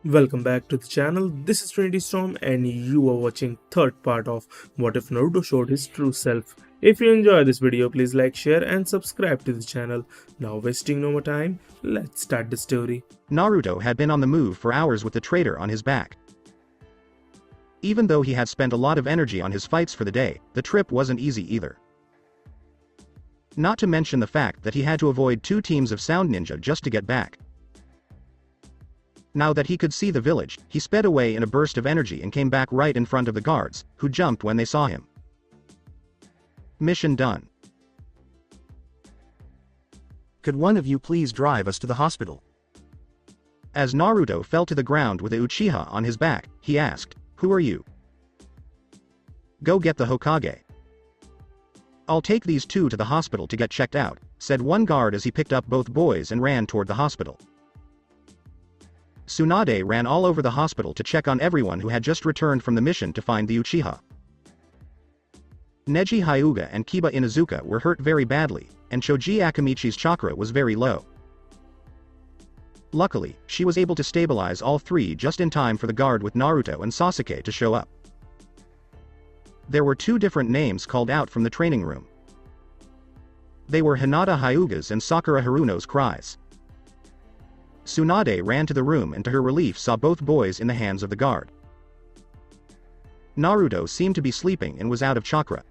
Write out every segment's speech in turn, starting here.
Welcome back to the channel. This is Trinity Storm and you are watching third part of What If Naruto Showed His True Self. If you enjoy this video, please like, share and subscribe to the channel. Now wasting no more time, let's start the story. Naruto had been on the move for hours with the traitor on his back. Even though he had spent a lot of energy on his fights for the day, the trip wasn't easy either. Not to mention the fact that he had to avoid two teams of sound ninja just to get back. Now that he could see the village, he sped away in a burst of energy and came back right in front of the guards, who jumped when they saw him. Mission done. Could one of you please drive us to the hospital? As Naruto fell to the ground with a Uchiha on his back, he asked, "Who are you?" "Go get the Hokage." "I'll take these two to the hospital to get checked out," said one guard as he picked up both boys and ran toward the hospital. Tsunade ran all over the hospital to check on everyone who had just returned from the mission to find the Uchiha. Neji Hyuga and Kiba Inuzuka were hurt very badly, and Choji Akamichi's chakra was very low. Luckily, she was able to stabilize all three just in time for the guard with Naruto and Sasuke to show up. There were two different names called out from the training room. They were Hinata Hyuga's and Sakura Haruno's cries. Tsunade ran to the room and to her relief saw both boys in the hands of the guard. Naruto seemed to be sleeping and was out of chakra.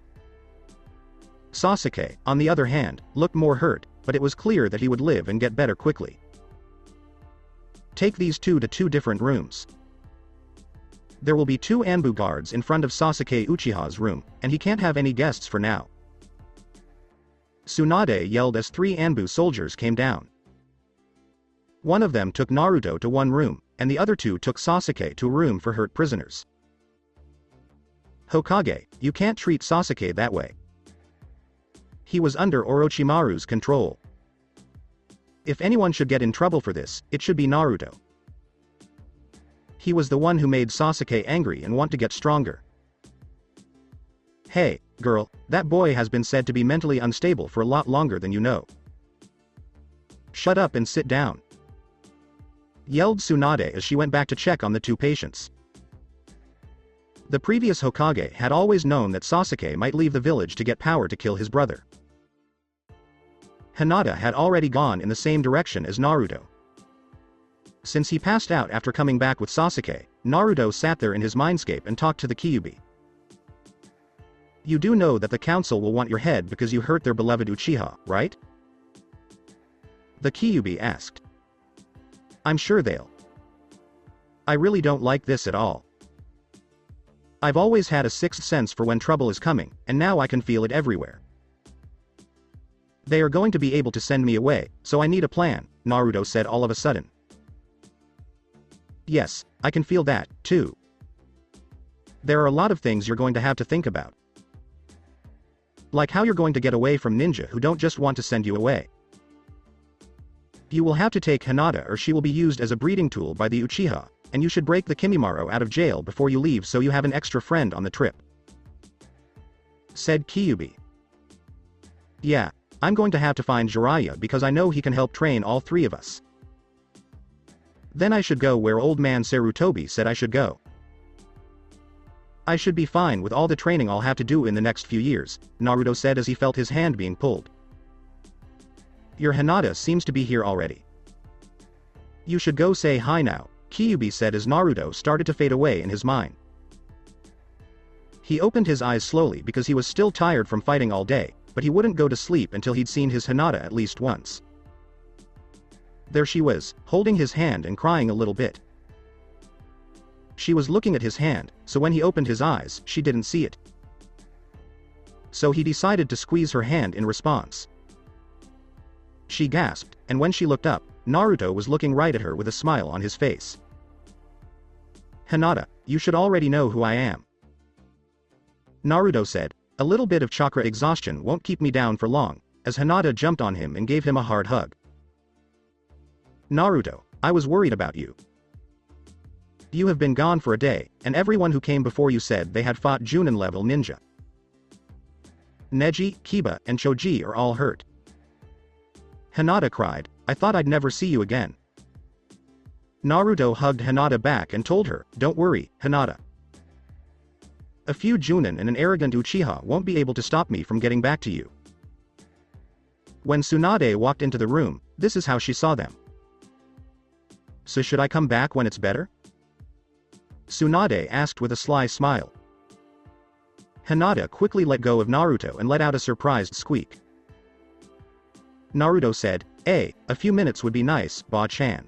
Sasuke, on the other hand, looked more hurt, but it was clear that he would live and get better quickly. "Take these two to two different rooms. There will be two Anbu guards in front of Sasuke Uchiha's room, and he can't have any guests for now." Tsunade yelled as three Anbu soldiers came down. One of them took Naruto to one room, and the other two took Sasuke to a room for hurt prisoners. "Hokage, you can't treat Sasuke that way. He was under Orochimaru's control. If anyone should get in trouble for this, it should be Naruto. He was the one who made Sasuke angry and want to get stronger. Hey, girl, that boy has been said to be mentally unstable for a lot longer than you know. Shut up and sit down," yelled Tsunade as she went back to check on the two patients. The previous Hokage had always known that Sasuke might leave the village to get power to kill his brother. Hinata had already gone in the same direction as Naruto. Since he passed out after coming back with Sasuke, Naruto sat there in his mindscape and talked to the Kyuubi. "You do know that the council will want your head because you hurt their beloved Uchiha, right?" the Kyuubi asked. "I'm sure they'll. I really don't like this at all. I've always had a sixth sense for when trouble is coming, and now I can feel it everywhere. They are going to be able to send me away, so I need a plan," Naruto said all of a sudden. "Yes, I can feel that, too. There are a lot of things you're going to have to think about. Like how you're going to get away from ninja who don't just want to send you away. You will have to take Hinata or she will be used as a breeding tool by the Uchiha, and you should break the Kimimaro out of jail before you leave so you have an extra friend on the trip," said Kyuubi. "Yeah, I'm going to have to find Jiraiya because I know he can help train all three of us. Then I should go where old man Sarutobi said I should go. I should be fine with all the training I'll have to do in the next few years," Naruto said as he felt his hand being pulled. "Your Hinata seems to be here already. You should go say hi now," Kyuubi said as Naruto started to fade away in his mind. He opened his eyes slowly because he was still tired from fighting all day, but he wouldn't go to sleep until he'd seen his Hinata at least once. There she was, holding his hand and crying a little bit. She was looking at his hand, so when he opened his eyes, she didn't see it. So he decided to squeeze her hand in response. She gasped, and when she looked up, Naruto was looking right at her with a smile on his face. "Hinata, you should already know who I am," Naruto said. "A little bit of chakra exhaustion won't keep me down for long," as Hinata jumped on him and gave him a hard hug. "Naruto, I was worried about you. You have been gone for a day, and everyone who came before you said they had fought Junin-level ninja. Neji, Kiba, and Choji are all hurt." Hinata cried, "I thought I'd never see you again." Naruto hugged Hinata back and told her, "Don't worry, Hinata. A few Junin and an arrogant Uchiha won't be able to stop me from getting back to you." When Tsunade walked into the room, this is how she saw them. "So should I come back when it's better?" Tsunade asked with a sly smile. Hinata quickly let go of Naruto and let out a surprised squeak. Naruto said, A few minutes would be nice, Ba-chan."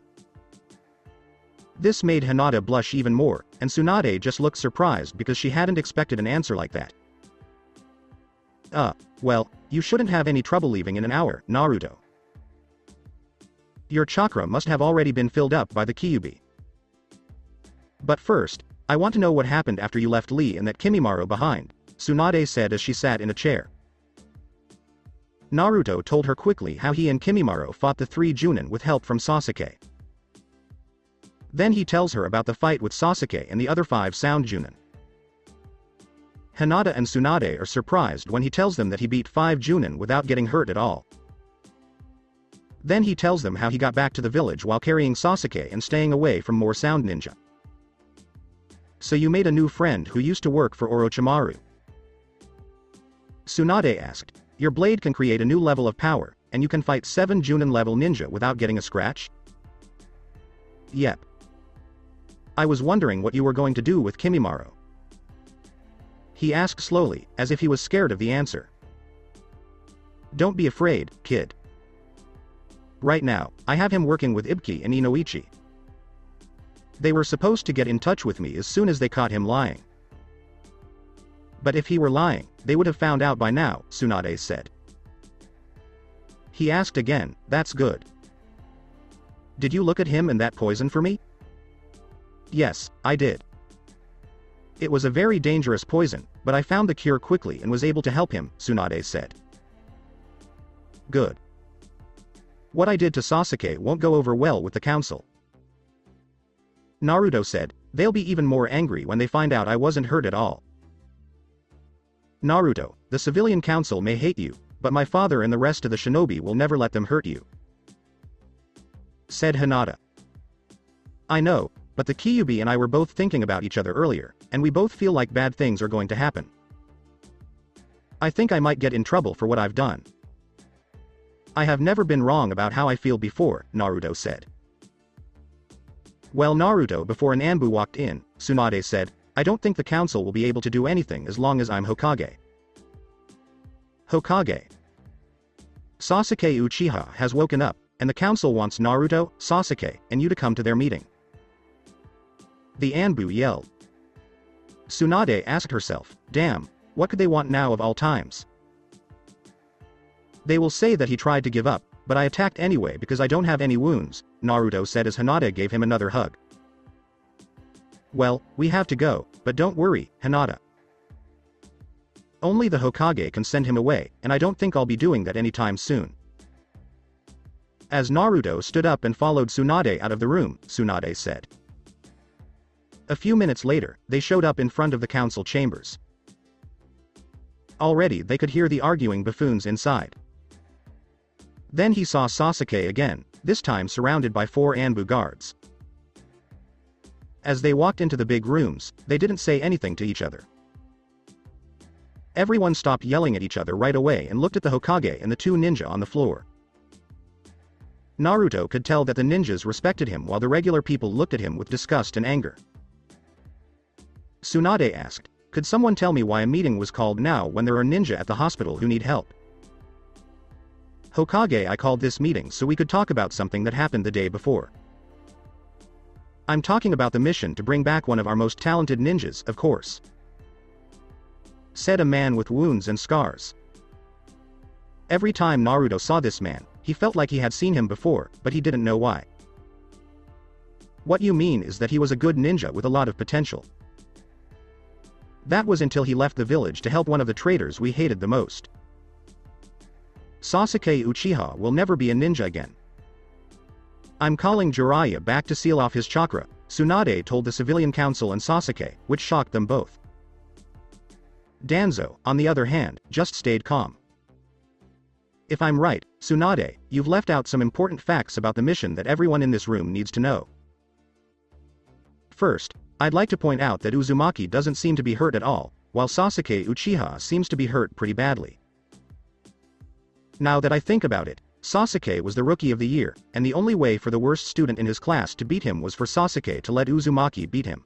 This made Hinata blush even more, and Tsunade just looked surprised because she hadn't expected an answer like that. Well, you shouldn't have any trouble leaving in an hour, Naruto. Your chakra must have already been filled up by the Kyuubi. But first, I want to know what happened after you left Lee and that Kimimaro behind, Tsunade said as she sat in a chair. Naruto told her quickly how he and Kimimaro fought the 3 Junin with help from Sasuke. Then he tells her about the fight with Sasuke and the other 5 Sound Junin. Hinata and Tsunade are surprised when he tells them that he beat 5 Junin without getting hurt at all. Then he tells them how he got back to the village while carrying Sasuke and staying away from more Sound Ninja. "So you made a new friend who used to work for Orochimaru?" Tsunade asked. "Your blade can create a new level of power, and you can fight 7 Junin level ninja without getting a scratch?" "Yep. I was wondering what you were going to do with Kimimaro." He asked slowly, as if he was scared of the answer. "Don't be afraid, kid. Right now, I have him working with Ibiki and Inoichi. They were supposed to get in touch with me as soon as they caught him lying. But if he were lying, they would have found out by now," Tsunade said. He asked again, "That's good. Did you look at him and that poison for me?" "Yes, I did. It was a very dangerous poison, but I found the cure quickly and was able to help him," Tsunade said. "Good. What I did to Sasuke won't go over well with the council." Naruto said, "They'll be even more angry when they find out I wasn't hurt at all." "Naruto, the civilian council may hate you, but my father and the rest of the shinobi will never let them hurt you," said Hinata. "I know, but the Kyuubi and I were both thinking about each other earlier, and we both feel like bad things are going to happen. I think I might get in trouble for what I've done." "I have never been wrong about how I feel before," Naruto said. Well, Naruto before an Anbu walked in, Tsunade said, "I don't think the council will be able to do anything as long as I'm Hokage." "Hokage?" "Sasuke Uchiha has woken up, and the council wants Naruto, Sasuke, and you to come to their meeting." The Anbu yelled. Tsunade asked herself, "Damn, what could they want now of all times?" "They will say that he tried to give up, but I attacked anyway because I don't have any wounds," Naruto said as Hinata gave him another hug. "Well, we have to go, but don't worry, Hinata. Only the Hokage can send him away, and I don't think I'll be doing that anytime soon." As Naruto stood up and followed Tsunade out of the room, Tsunade said. A few minutes later, they showed up in front of the council chambers. Already they could hear the arguing buffoons inside. Then he saw Sasuke again, this time surrounded by 4 Anbu guards. As they walked into the big rooms, they didn't say anything to each other. Everyone stopped yelling at each other right away and looked at the Hokage and the 2 ninja on the floor. Naruto could tell that the ninjas respected him while the regular people looked at him with disgust and anger. Tsunade asked, "Could someone tell me why a meeting was called now when there are ninja at the hospital who need help?" "Hokage, I called this meeting so we could talk about something that happened the day before. I'm talking about the mission to bring back one of our most talented ninjas, of course," said a man with wounds and scars. Every time Naruto saw this man, he felt like he had seen him before, but he didn't know why. "What you mean is that he was a good ninja with a lot of potential. That was until he left the village to help one of the traitors we hated the most. Sasuke Uchiha will never be a ninja again. I'm calling Jiraiya back to seal off his chakra," Tsunade told the civilian council and Sasuke, which shocked them both. Danzo, on the other hand, just stayed calm. "If I'm right, Tsunade, you've left out some important facts about the mission that everyone in this room needs to know. First, I'd like to point out that Uzumaki doesn't seem to be hurt at all, while Sasuke Uchiha seems to be hurt pretty badly. Now that I think about it, Sasuke was the Rookie of the Year, and the only way for the worst student in his class to beat him was for Sasuke to let Uzumaki beat him.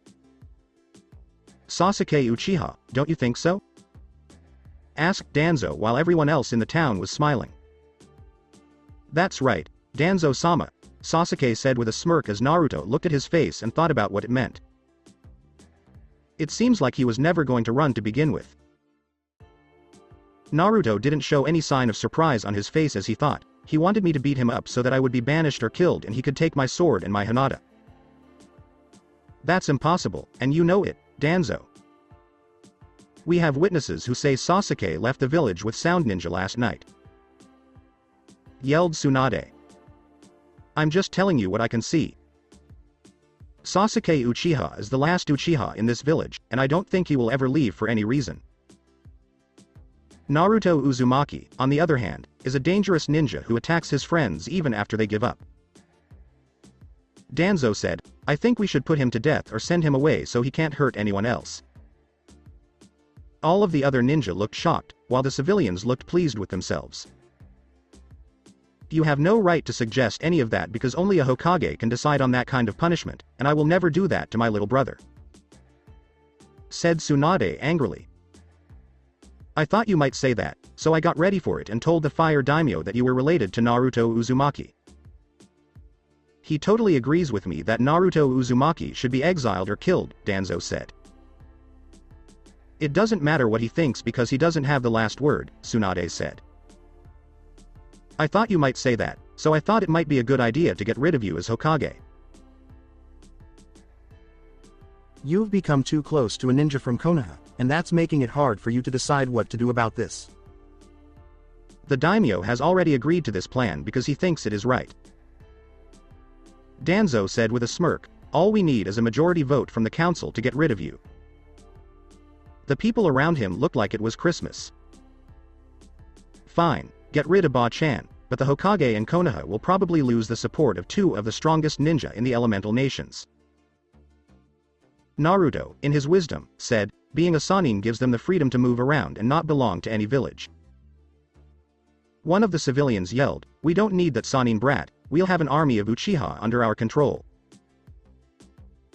Sasuke Uchiha, don't you think so? Asked Danzo while everyone else in the town was smiling. That's right, Danzo-sama, Sasuke said with a smirk as Naruto looked at his face and thought about what it meant. It seems like he was never going to run to begin with. Naruto didn't show any sign of surprise on his face as he thought, he wanted me to beat him up so that I would be banished or killed and he could take my sword and my Hinata. That's impossible, and you know it, Danzo. We have witnesses who say Sasuke left the village with Sound Ninja last night. Yelled Tsunade. I'm just telling you what I can see. Sasuke Uchiha is the last Uchiha in this village, and I don't think he will ever leave for any reason. Naruto Uzumaki, on the other hand, is a dangerous ninja who attacks his friends even after they give up. Danzo said, I think we should put him to death or send him away so he can't hurt anyone else. All of the other ninja looked shocked, while the civilians looked pleased with themselves. You have no right to suggest any of that because only a Hokage can decide on that kind of punishment, and I will never do that to my little brother. Said Tsunade angrily. I thought you might say that, so I got ready for it and told the fire daimyo that you were related to Naruto Uzumaki. He totally agrees with me that Naruto Uzumaki should be exiled or killed, Danzo said. It doesn't matter what he thinks because he doesn't have the last word, Tsunade said. I thought you might say that, so I thought it might be a good idea to get rid of you as Hokage. You've become too close to a ninja from Konoha, and that's making it hard for you to decide what to do about this. The daimyo has already agreed to this plan because he thinks it is right. Danzo said with a smirk, all we need is a majority vote from the council to get rid of you. The people around him looked like it was Christmas. Fine, get rid of Ba-chan, but the Hokage and Konoha will probably lose the support of two of the strongest ninja in the elemental nations. Naruto, in his wisdom, said, being a Sannin gives them the freedom to move around and not belong to any village. One of the civilians yelled, we don't need that Sannin brat, we'll have an army of Uchiha under our control.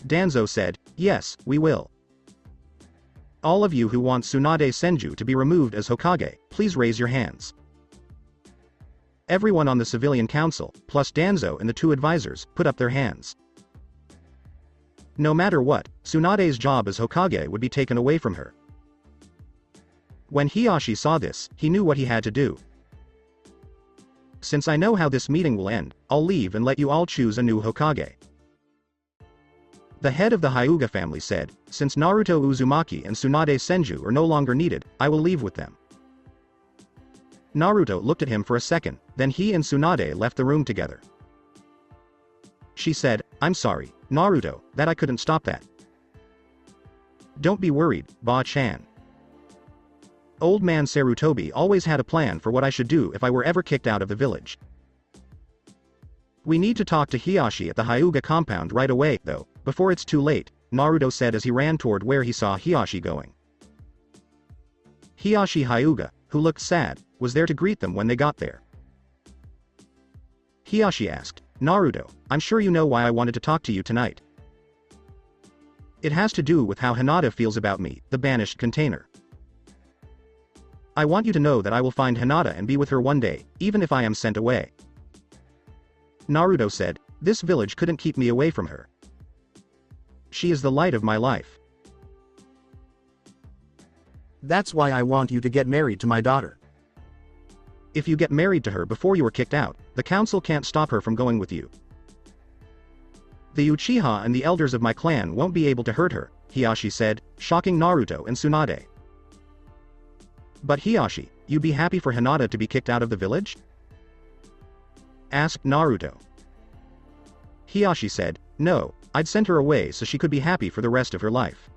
Danzo said, yes, we will. All of you who want Tsunade Senju to be removed as Hokage, please raise your hands. Everyone on the civilian council, plus Danzo and the two advisors, put up their hands. No matter what, Tsunade's job as Hokage would be taken away from her. When Hiashi saw this, he knew what he had to do. Since I know how this meeting will end, I'll leave and let you all choose a new Hokage. The head of the Hyuga family said, since Naruto Uzumaki and Tsunade Senju are no longer needed, I will leave with them. Naruto looked at him for a second, then he and Tsunade left the room together. She said, I'm sorry, Naruto, that I couldn't stop that. Don't be worried, Ba-chan. Old man Sarutobi always had a plan for what I should do if I were ever kicked out of the village. We need to talk to Hiashi at the Hyuga compound right away, though, before it's too late, Naruto said as he ran toward where he saw Hiashi going. Hiashi Hyuga, who looked sad, was there to greet them when they got there. Hiashi asked, Naruto, I'm sure you know why I wanted to talk to you tonight. It has to do with how Hinata feels about me, the banished container. I want you to know that I will find Hinata and be with her one day, even if I am sent away. Naruto said, this village couldn't keep me away from her. She is the light of my life. That's why I want you to get married to my daughter. If you get married to her before you are kicked out, the council can't stop her from going with you. The Uchiha and the elders of my clan won't be able to hurt her, Hiashi said, shocking Naruto and Tsunade. But Hiashi, you'd be happy for Hinata to be kicked out of the village? Asked Naruto. Hiashi said, no, I'd send her away so she could be happy for the rest of her life.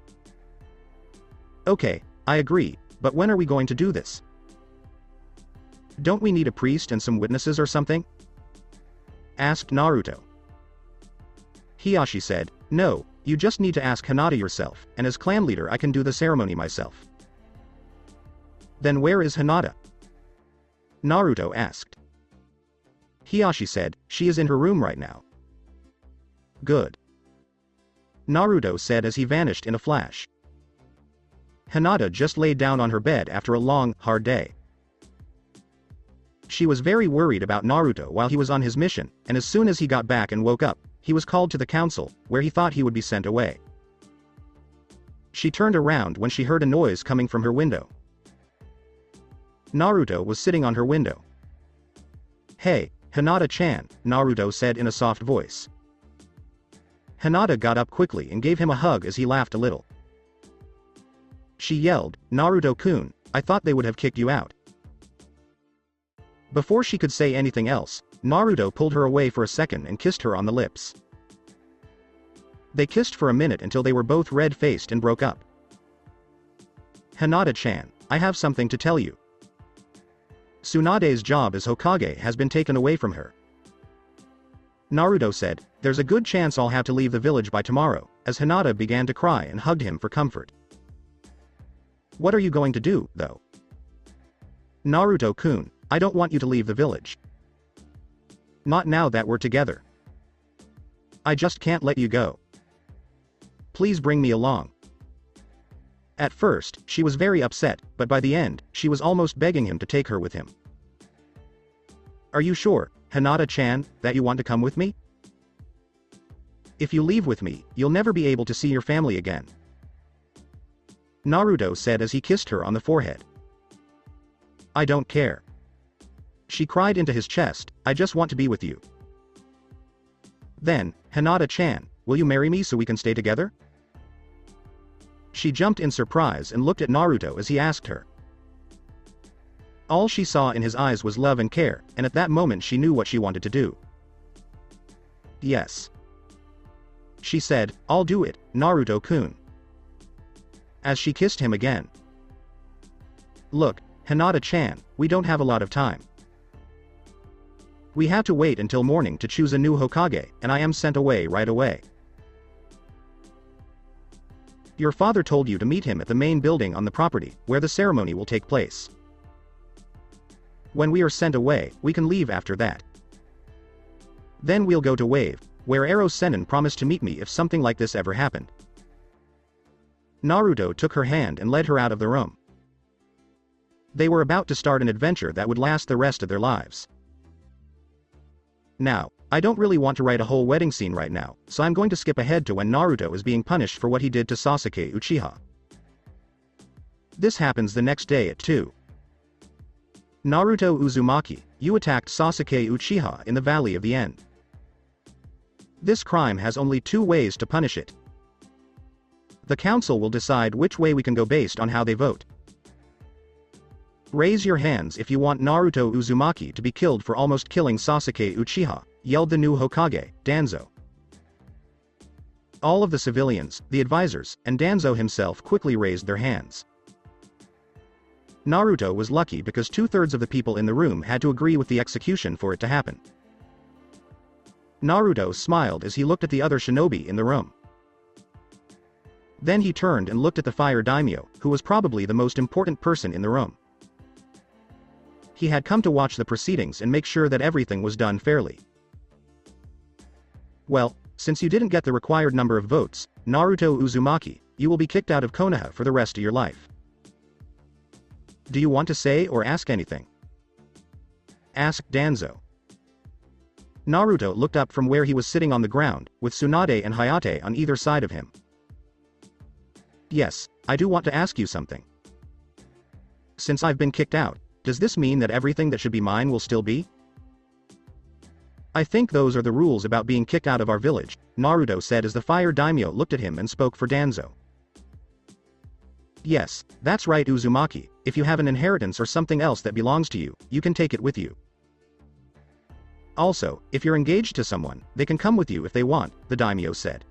Okay, I agree, but when are we going to do this? Don't we need a priest and some witnesses or something? Asked Naruto. Hiashi said, no, You just need to ask Hinata yourself, and as clan leader I can do the ceremony myself. Then where is Hinata? Naruto asked. Hiyashi said, she is in her room right now. Good. Naruto said as he vanished in a flash. Hinata just laid down on her bed after a long, hard day. She was very worried about Naruto while he was on his mission, and as soon as he got back and woke up, he was called to the council, where he thought he would be sent away. She turned around when she heard a noise coming from her window. Naruto was sitting on her window. Hey, Hinata-chan, Naruto said in a soft voice. Hinata got up quickly and gave him a hug as he laughed a little. She yelled, Naruto-kun, I thought they would have kicked you out. Before she could say anything else, Naruto pulled her away for a second and kissed her on the lips. They kissed for a minute until they were both red-faced and broke up. Hinata-chan, I have something to tell you. Tsunade's job as Hokage has been taken away from her. Naruto said, there's a good chance I'll have to leave the village by tomorrow, as Hinata began to cry and hugged him for comfort. What are you going to do, though? Naruto-kun, I don't want you to leave the village. Not now that we're together. I just can't let you go. Please bring me along. At first, she was very upset, but by the end, she was almost begging him to take her with him. Are you sure, Hinata-chan, that you want to come with me? If you leave with me, you'll never be able to see your family again. Naruto said as he kissed her on the forehead. I don't care. She cried into his chest, I just want to be with you. Then, Hinata-chan, will you marry me so we can stay together? She jumped in surprise and looked at Naruto as he asked her. All she saw in his eyes was love and care, and at that moment she knew what she wanted to do. Yes. She said, I'll do it, Naruto-kun. As she kissed him again. Look, Hinata-chan, we don't have a lot of time. We have to wait until morning to choose a new Hokage, and I am sent away right away. Your father told you to meet him at the main building on the property, where the ceremony will take place. When we are sent away, we can leave after that. Then we'll go to Wave, where Ero Sennin promised to meet me if something like this ever happened. Naruto took her hand and led her out of the room. They were about to start an adventure that would last the rest of their lives. Now, I don't really want to write a whole wedding scene right now, so I'm going to skip ahead to when Naruto is being punished for what he did to Sasuke Uchiha. This happens the next day at 2. Naruto Uzumaki, you attacked Sasuke Uchiha in the Valley of the End. This crime has only 2 ways to punish it. The council will decide which way we can go based on how they vote. Raise your hands if you want Naruto Uzumaki to be killed for almost killing Sasuke Uchiha, yelled the new Hokage, Danzo. All of the civilians, the advisors, and Danzo himself quickly raised their hands. Naruto was lucky because 2/3 of the people in the room had to agree with the execution for it to happen. Naruto smiled as he looked at the other shinobi in the room. Then he turned and looked at the fire daimyo, who was probably the most important person in the room. He had come to watch the proceedings and make sure that everything was done fairly. Well, since you didn't get the required number of votes, Naruto Uzumaki, you will be kicked out of Konoha for the rest of your life. Do you want to say or ask anything? Asked Danzo. Naruto looked up from where he was sitting on the ground, with Tsunade and Hayate on either side of him. Yes, I do want to ask you something. Since I've been kicked out, does this mean that everything that should be mine will still be? I think those are the rules about being kicked out of our village, Naruto said as the fire daimyo looked at him and spoke for Danzo. Yes, that's right Uzumaki, if you have an inheritance or something else that belongs to you, you can take it with you. Also, if you're engaged to someone, they can come with you if they want, the daimyo said.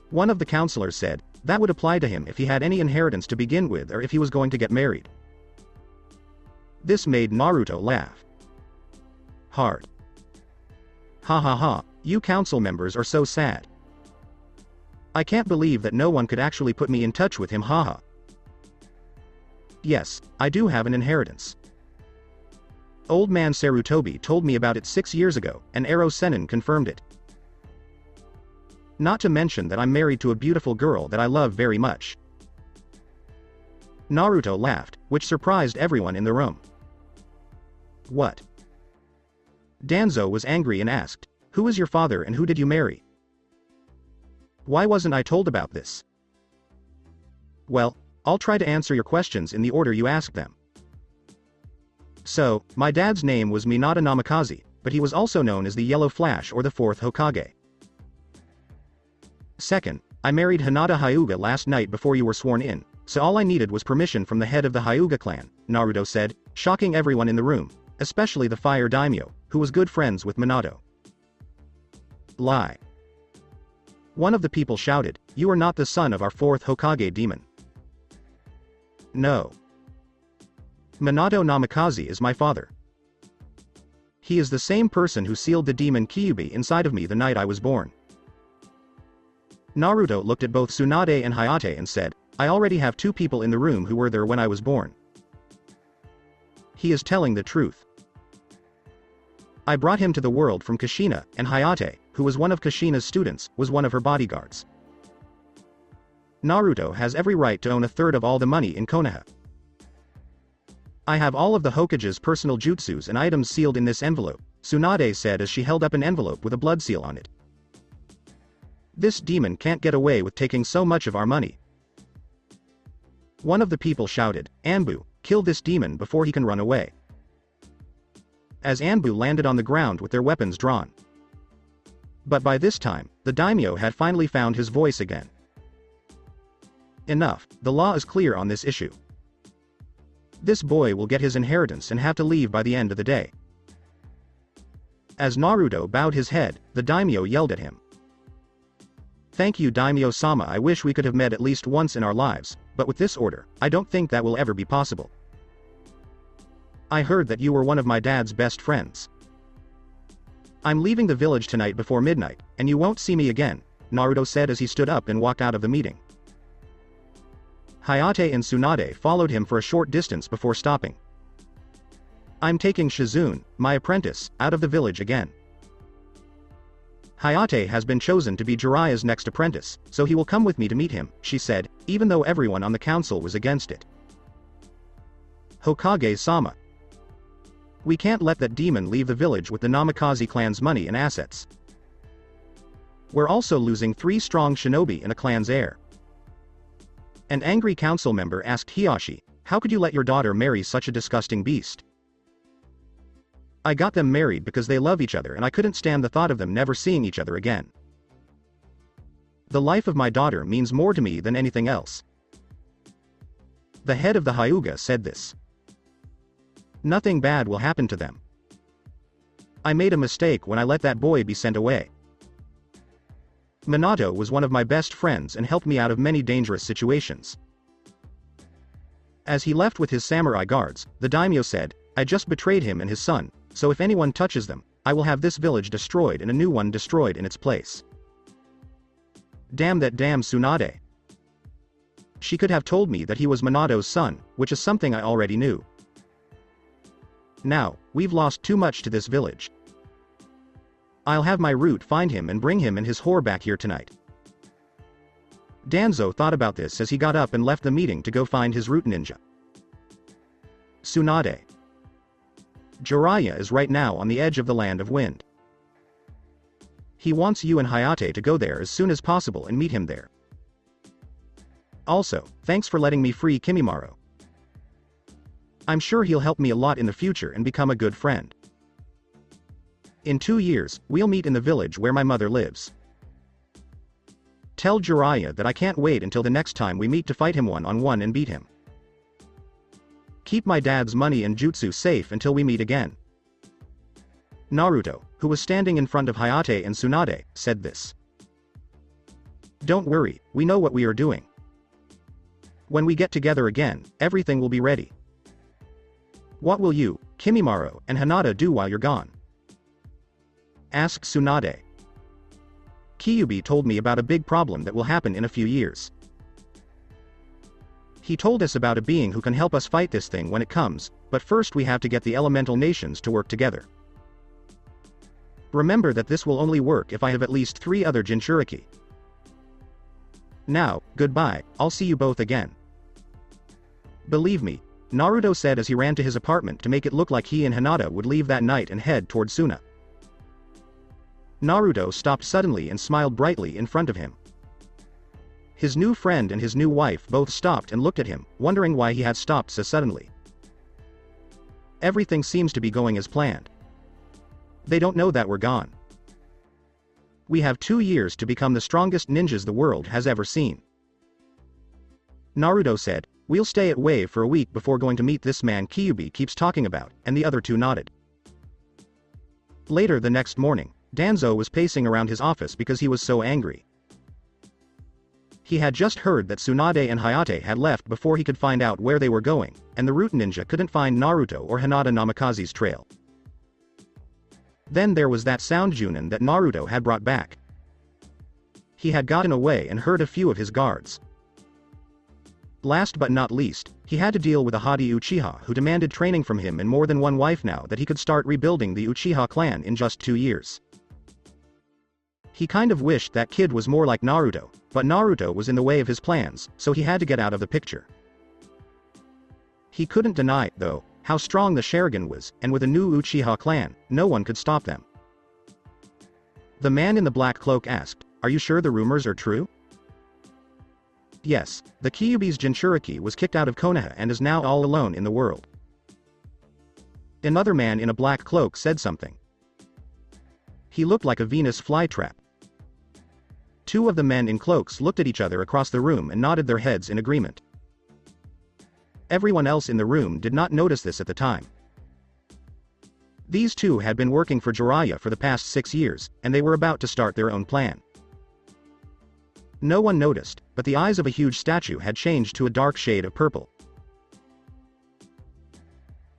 One of the counselors said, that would apply to him if he had any inheritance to begin with or if he was going to get married. This made Naruto laugh hard. Ha ha ha, you council members are so sad. I can't believe that no one could actually put me in touch with him, haha. Yes, I do have an inheritance. Old man Sarutobi told me about it 6 years ago, and Ero Sennin confirmed it. Not to mention that I'm married to a beautiful girl that I love very much. Naruto laughed, which surprised everyone in the room. What? Danzo was angry and asked, "Who is your father and who did you marry? Why wasn't I told about this?" Well, I'll try to answer your questions in the order you asked them. So, my dad's name was Minato Namikaze, but he was also known as the Yellow Flash or the 4th Hokage. Second, I married Hinata Hyuga last night before you were sworn in, so all I needed was permission from the head of the Hyuga clan, Naruto said, shocking everyone in the room, especially the Fire Daimyo, who was good friends with Minato. Lie. One of the people shouted, "You are not the son of our 4th Hokage demon." No. Minato Namikaze is my father. He is the same person who sealed the demon Kyuubi inside of me the night I was born. Naruto looked at both Tsunade and Hayate and said, "I already have 2 people in the room who were there when I was born." He is telling the truth. I brought him to the world from Kushina, and Hayate, who was one of Kushina's students, was one of her bodyguards. Naruto has every right to own 1/3 of all the money in Konoha. I have all of the Hokage's personal jutsus and items sealed in this envelope, Tsunade said as she held up an envelope with a blood seal on it. This demon can't get away with taking so much of our money. One of the people shouted, "Anbu, kill this demon before he can run away." As Anbu landed on the ground with their weapons drawn. But by this time, the daimyo had finally found his voice again. Enough, the law is clear on this issue. This boy will get his inheritance and have to leave by the end of the day. As Naruto bowed his head, the daimyo yelled at him. "Thank you daimyo-sama, I wish we could have met at least once in our lives, but with this order, I don't think that will ever be possible. I heard that you were one of my dad's best friends. I'm leaving the village tonight before midnight, and you won't see me again," Naruto said as he stood up and walked out of the meeting. Hayate and Tsunade followed him for a short distance before stopping. "I'm taking Shizune, my apprentice, out of the village again. Hayate has been chosen to be Jiraiya's next apprentice, so he will come with me to meet him," she said, even though everyone on the council was against it. "Hokage-sama. We can't let that demon leave the village with the Namikaze clan's money and assets. We're also losing 3 strong shinobi and a clan's heir." An angry council member asked Hiyashi, "How could you let your daughter marry such a disgusting beast?" "I got them married because they love each other and I couldn't stand the thought of them never seeing each other again. The life of my daughter means more to me than anything else." The head of the Hyuga said this. "Nothing bad will happen to them. I made a mistake when I let that boy be sent away. Minato was one of my best friends and helped me out of many dangerous situations." As he left with his samurai guards, the daimyo said, "I just betrayed him and his son, so if anyone touches them, I will have this village destroyed and a new one destroyed in its place." Damn that damn Tsunade. She could have told me that he was Minato's son, which is something I already knew. Now, we've lost too much to this village. I'll have my root find him and bring him and his whore back here tonight. Danzo thought about this as he got up and left the meeting to go find his root ninja. Tsunade. Jiraiya is right now on the edge of the Land of Wind. He wants you and Hayate to go there as soon as possible and meet him there. Also, thanks for letting me free Kimimaro. I'm sure he'll help me a lot in the future and become a good friend. In 2 years, we'll meet in the village where my mother lives. Tell Jiraiya that I can't wait until the next time we meet to fight him one-on-one and beat him. Keep my dad's money and jutsu safe until we meet again." Naruto, who was standing in front of Hayate and Tsunade, said this. "Don't worry, we know what we are doing. When we get together again, everything will be ready. What will you, Kimimaro, and Hinata do while you're gone?" asked Tsunade. Kyubi told me about a big problem that will happen in a few years. He told us about a being who can help us fight this thing when it comes, but first we have to get the elemental nations to work together. Remember that this will only work if I have at least 3 other Jinchuriki. Now, goodbye, I'll see you both again. Believe me, Naruto said as he ran to his apartment to make it look like he and Hinata would leave that night and head toward Suna. Naruto stopped suddenly and smiled brightly in front of him. His new friend and his new wife both stopped and looked at him, wondering why he had stopped so suddenly. Everything seems to be going as planned. They don't know that we're gone. We have 2 years to become the strongest ninjas the world has ever seen. Naruto said, we'll stay at Wave for a week before going to meet this man Kyubi keeps talking about, and the other two nodded. Later the next morning, Danzo was pacing around his office because he was so angry. He had just heard that Tsunade and Hayate had left before he could find out where they were going, and the Root Ninja couldn't find Naruto or Hinata Namikaze's trail. Then there was that sound Junin that Naruto had brought back. He had gotten away and hurt a few of his guards. Last but not least, he had to deal with a haughty Uchiha who demanded training from him and more than one wife now that he could start rebuilding the Uchiha clan in just 2 years. He kind of wished that kid was more like Naruto, but Naruto was in the way of his plans, so he had to get out of the picture. He couldn't deny, though, how strong the Sharingan was, and with a new Uchiha clan, no one could stop them. The man in the black cloak asked, "Are you sure the rumors are true?" Yes, the Kyubi's Jinchuriki was kicked out of Konoha and is now all alone in the world. Another man in a black cloak said something. He looked like a Venus flytrap. 2 of the men in cloaks looked at each other across the room and nodded their heads in agreement. Everyone else in the room did not notice this at the time. These 2 had been working for Jiraiya for the past 6 years, and they were about to start their own plan. No one noticed, but the eyes of a huge statue had changed to a dark shade of purple.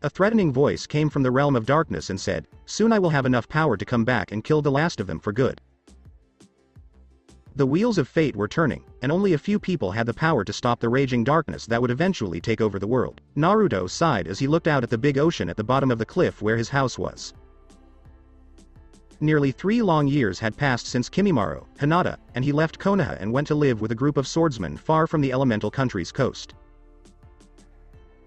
A threatening voice came from the realm of darkness and said, "Soon I will have enough power to come back and kill the last of them for good." The wheels of fate were turning, and only a few people had the power to stop the raging darkness that would eventually take over the world. Naruto sighed as he looked out at the big ocean at the bottom of the cliff where his house was. Nearly 3 long years had passed since Kimimaro, Hinata, and he left Konoha and went to live with a group of swordsmen far from the elemental country's coast.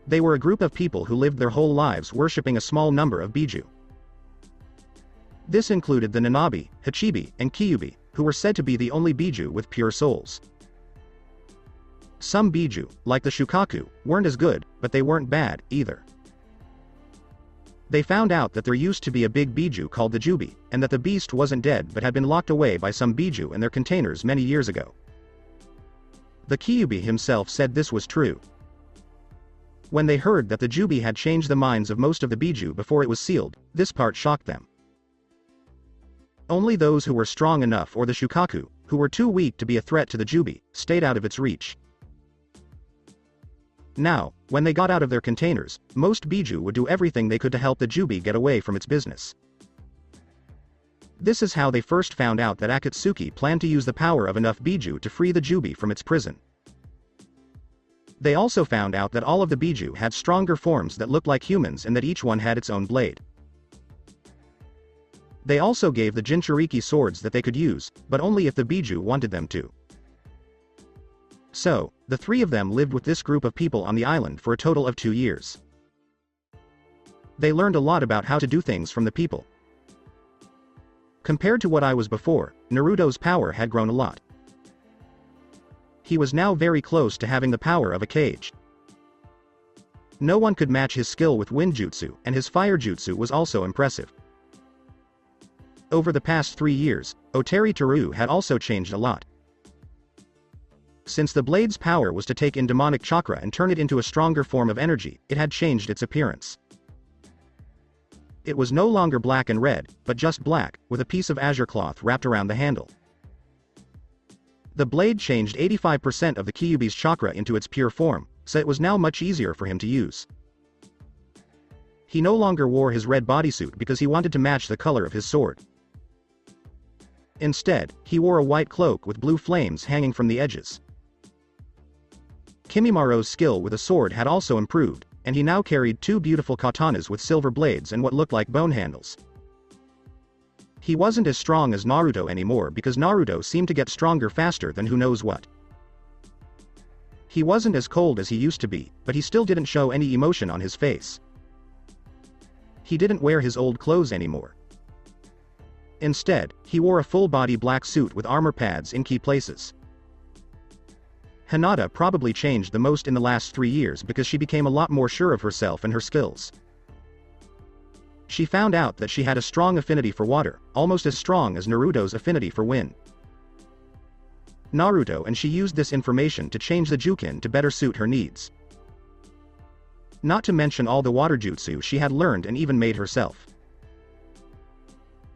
They were a group of people who lived their whole lives worshipping a small number of Biju. This included the Nanabi, Hachibi, and Kyubi, who were said to be the only Biju with pure souls. Some Biju, like the Shukaku, weren't as good, but they weren't bad, either. They found out that there used to be a big Biju called the Jubi, and that the beast wasn't dead but had been locked away by some Biju in their containers many years ago. The Kyubi himself said this was true. When they heard that the Jubi had changed the minds of most of the Biju before it was sealed, this part shocked them. Only those who were strong enough or the Shukaku, who were too weak to be a threat to the Jubi, stayed out of its reach. Now, when they got out of their containers, most Biju would do everything they could to help the Jubi get away from its business. This is how they first found out that Akatsuki planned to use the power of enough Biju to free the Jubi from its prison. They also found out that all of the Biju had stronger forms that looked like humans and that each one had its own blade. They also gave the Jinchuriki swords that they could use, but only if the Biju wanted them to. So, the 3 of them lived with this group of people on the island for a total of 2 years. They learned a lot about how to do things from the people. Compared to what I was before, Naruto's power had grown a lot. He was now very close to having the power of a kage. No one could match his skill with wind jutsu, and his fire jutsu was also impressive. Over the past 3 years, Oteri Teru had also changed a lot. Since the blade's power was to take in demonic chakra and turn it into a stronger form of energy, it had changed its appearance. It was no longer black and red, but just black, with a piece of azure cloth wrapped around the handle. The blade changed 85% of the Kyubi's chakra into its pure form, so it was now much easier for him to use. He no longer wore his red bodysuit because he wanted to match the color of his sword. Instead, he wore a white cloak with blue flames hanging from the edges. Kimimara's skill with a sword had also improved, and he now carried 2 beautiful katanas with silver blades and what looked like bone handles. He wasn't as strong as Naruto anymore because Naruto seemed to get stronger faster than who knows what. He wasn't as cold as he used to be, but he still didn't show any emotion on his face. He didn't wear his old clothes anymore. Instead, he wore a full-body black suit with armor pads in key places. Hinata probably changed the most in the last 3 years because she became a lot more sure of herself and her skills. She found out that she had a strong affinity for water, almost as strong as Naruto's affinity for wind. Naruto and she used this information to change the Jukin to better suit her needs. Not to mention all the water jutsu she had learned and even made herself.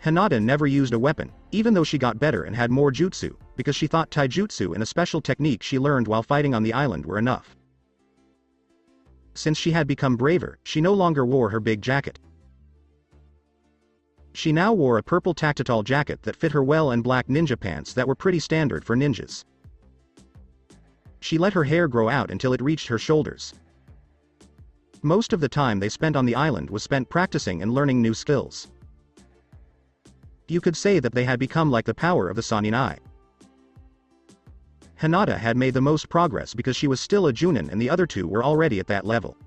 Hinata never used a weapon, even though she got better and had more jutsu, because she thought taijutsu and a special technique she learned while fighting on the island were enough. Since she had become braver, she no longer wore her big jacket. She now wore a purple tactile jacket that fit her well and black ninja pants that were pretty standard for ninjas. She let her hair grow out until it reached her shoulders. Most of the time they spent on the island was spent practicing and learning new skills. You could say that they had become like the power of the Saninai. Hinata had made the most progress because she was still a Junin and the other 2 were already at that level.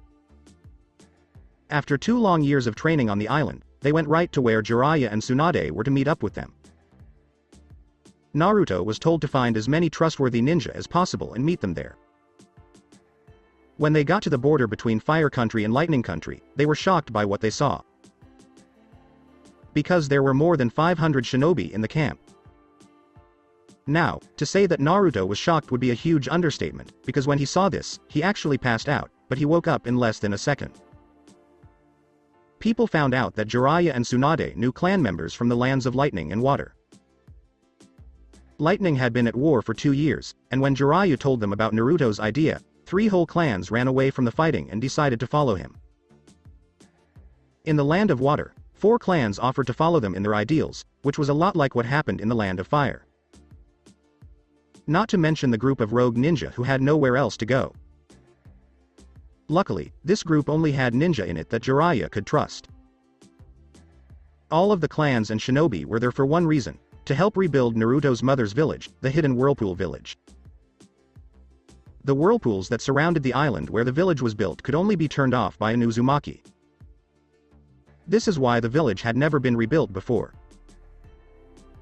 After 2 long years of training on the island, they went right to where Jiraiya and Tsunade were to meet up with them. Naruto was told to find as many trustworthy ninja as possible and meet them there. When they got to the border between Fire Country and Lightning Country, they were shocked by what they saw. Because there were more than 500 shinobi in the camp. Now, to say that Naruto was shocked would be a huge understatement, because when he saw this, he actually passed out, but he woke up in less than a second. People found out that Jiraiya and Tsunade knew clan members from the lands of Lightning and Water. Lightning had been at war for 2 years, and when Jiraiya told them about Naruto's idea, 3 whole clans ran away from the fighting and decided to follow him. In the Land of Water, 4 clans offered to follow them in their ideals, which was a lot like what happened in the Land of Fire. Not to mention the group of rogue ninja who had nowhere else to go. Luckily, this group only had ninja in it that Jiraiya could trust. All of the clans and shinobi were there for one reason, to help rebuild Naruto's mother's village, the hidden Whirlpool village. The whirlpools that surrounded the island where the village was built could only be turned off by an Uzumaki. This is why the village had never been rebuilt before.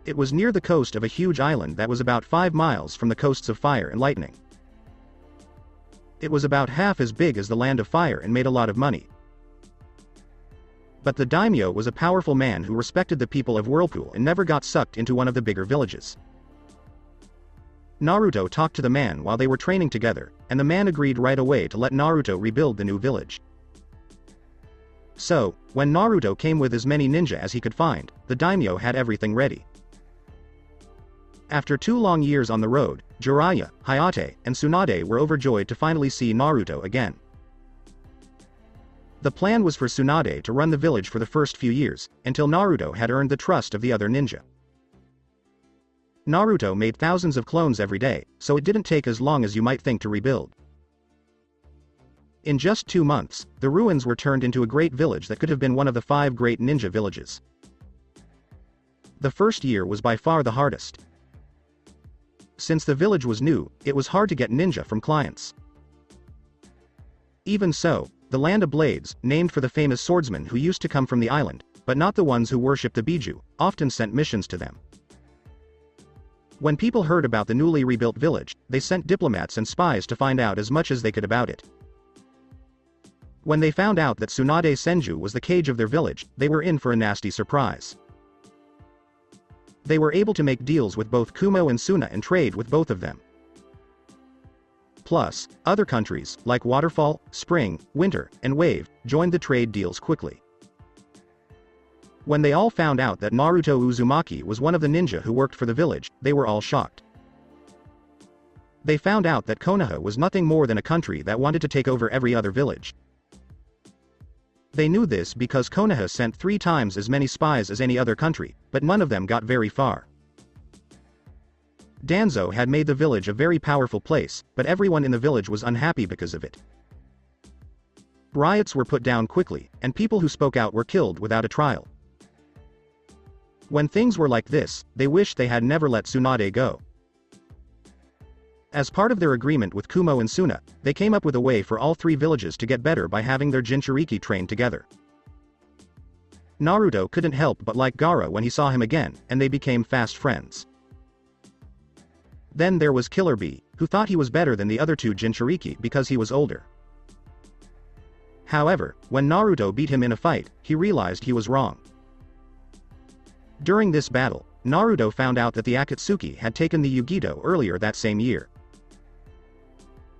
It was near the coast of a huge island that was about 5 miles from the coasts of Fire and Lightning. It was about half as big as the Land of Fire and made a lot of money. But the daimyo was a powerful man who respected the people of Whirlpool and never got sucked into one of the bigger villages. Naruto talked to the man while they were training together, and the man agreed right away to let Naruto rebuild the new village. So, when Naruto came with as many ninja as he could find, the daimyo had everything ready. After 2 long years on the road, Jiraiya, Hayate, and Tsunade were overjoyed to finally see Naruto again. The plan was for Tsunade to run the village for the first few years, until Naruto had earned the trust of the other ninja. Naruto made thousands of clones every day, so it didn't take as long as you might think to rebuild. In just 2 months, the ruins were turned into a great village that could have been one of the 5 great ninja villages. The first year was by far the hardest. Since the village was new, it was hard to get ninja from clients. Even so, the Land of Blades, named for the famous swordsmen who used to come from the island, but not the ones who worshipped the Biju, often sent missions to them. When people heard about the newly rebuilt village, they sent diplomats and spies to find out as much as they could about it. When they found out that Tsunade Senju was the cage of their village, they were in for a nasty surprise. They were able to make deals with both Kumo and Suna and trade with both of them. Plus, other countries, like Waterfall, Spring, Winter, and Wave, joined the trade deals quickly. When they all found out that Naruto Uzumaki was one of the ninja who worked for the village, they were all shocked. They found out that Konoha was nothing more than a country that wanted to take over every other village. They knew this because Konoha sent 3 times as many spies as any other country, but none of them got very far. Danzo had made the village a very powerful place, but everyone in the village was unhappy because of it. Riots were put down quickly, and people who spoke out were killed without a trial. When things were like this, they wished they had never let Tsunade go. As part of their agreement with Kumo and Suna, they came up with a way for all three villages to get better by having their Jinchuriki trained together. Naruto couldn't help but like Gaara when he saw him again, and they became fast friends. Then there was Killer Bee, who thought he was better than the other two Jinchuriki because he was older. However, when Naruto beat him in a fight, he realized he was wrong. During this battle, Naruto found out that the Akatsuki had taken the Yugido earlier that same year.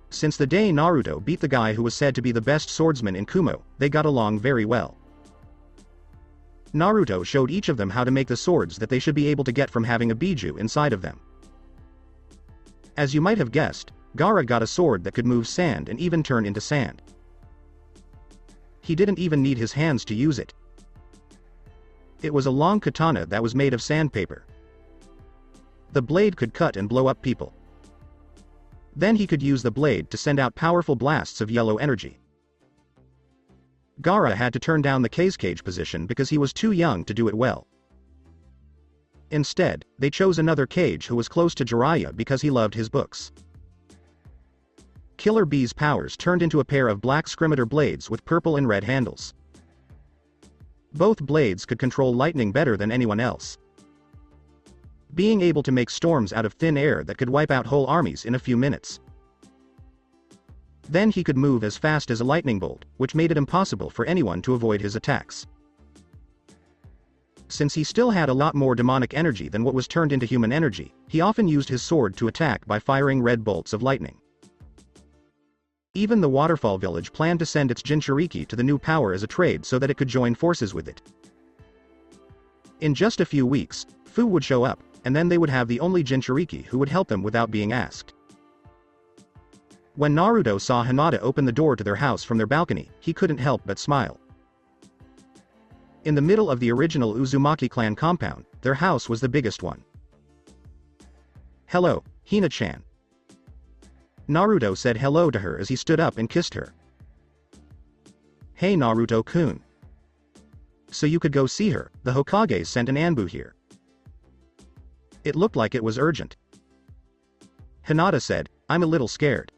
Since the day Naruto beat the guy who was said to be the best swordsman in Kumo, they got along very well. Naruto showed each of them how to make the swords that they should be able to get from having a Biju inside of them. As you might have guessed, Gaara got a sword that could move sand and even turn into sand. He didn't even need his hands to use it. It was a long katana that was made of sandpaper. The blade could cut and blow up people. Then he could use the blade to send out powerful blasts of yellow energy. Gaara had to turn down the cage position because he was too young to do it well. Instead, they chose another Kage who was close to Jiraiya because he loved his books. Killer Bee's powers turned into a pair of black scimitar blades with purple and red handles. Both blades could control lightning better than anyone else, being able to make storms out of thin air that could wipe out whole armies in a few minutes. Then he could move as fast as a lightning bolt, which made it impossible for anyone to avoid his attacks. Since he still had a lot more demonic energy than what was turned into human energy, he often used his sword to attack by firing red bolts of lightning. Even the Waterfall village planned to send its Jinchuriki to the new power as a trade so that it could join forces with it. In just a few weeks, Fu would show up, and then they would have the only Jinchuriki who would help them without being asked. When Naruto saw Hinata open the door to their house from their balcony, he couldn't help but smile. In the middle of the original Uzumaki clan compound, their house was the biggest one. "Hello, Hina-chan." Naruto said hello to her as he stood up and kissed her. "Hey Naruto-kun. So you could go see her, the Hokage sent an Anbu here." It looked like it was urgent. Hinata said, "I'm a little scared."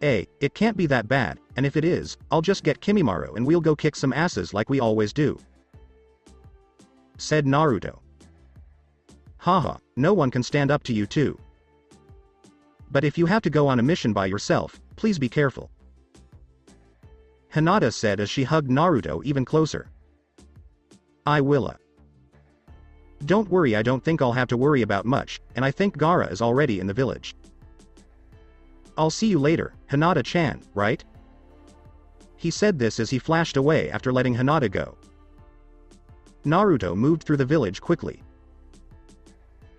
It can't be that bad, and if it is, I'll just get Kimimaro and we'll go kick some asses like we always do," said Naruto. "Haha, no one can stand up to you too. But if you have to go on a mission by yourself, please be careful," Hinata said as she hugged Naruto even closer. "I willa. Don't worry, I don't think I'll have to worry about much, and I think Gaara is already in the village. I'll see you later, Hinata-chan, right?" He said this as he flashed away after letting Hinata go. Naruto moved through the village quickly.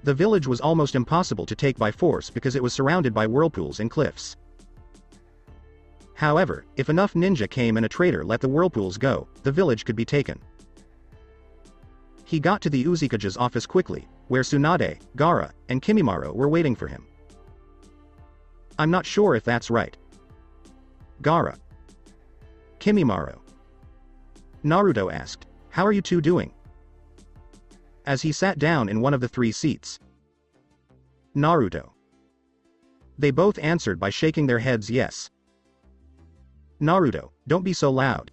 The village was almost impossible to take by force because it was surrounded by whirlpools and cliffs. However, if enough ninja came and a trader let the whirlpools go, the village could be taken. He got to the Uzikage's office quickly, where Tsunade, Gaara, and Kimimaro were waiting for him. "I'm not sure if that's right. Gaara. Kimimaro." Naruto asked, "How are you two doing?" As he sat down in one of the three seats. Naruto. They both answered by shaking their heads yes. Naruto, don't be so loud.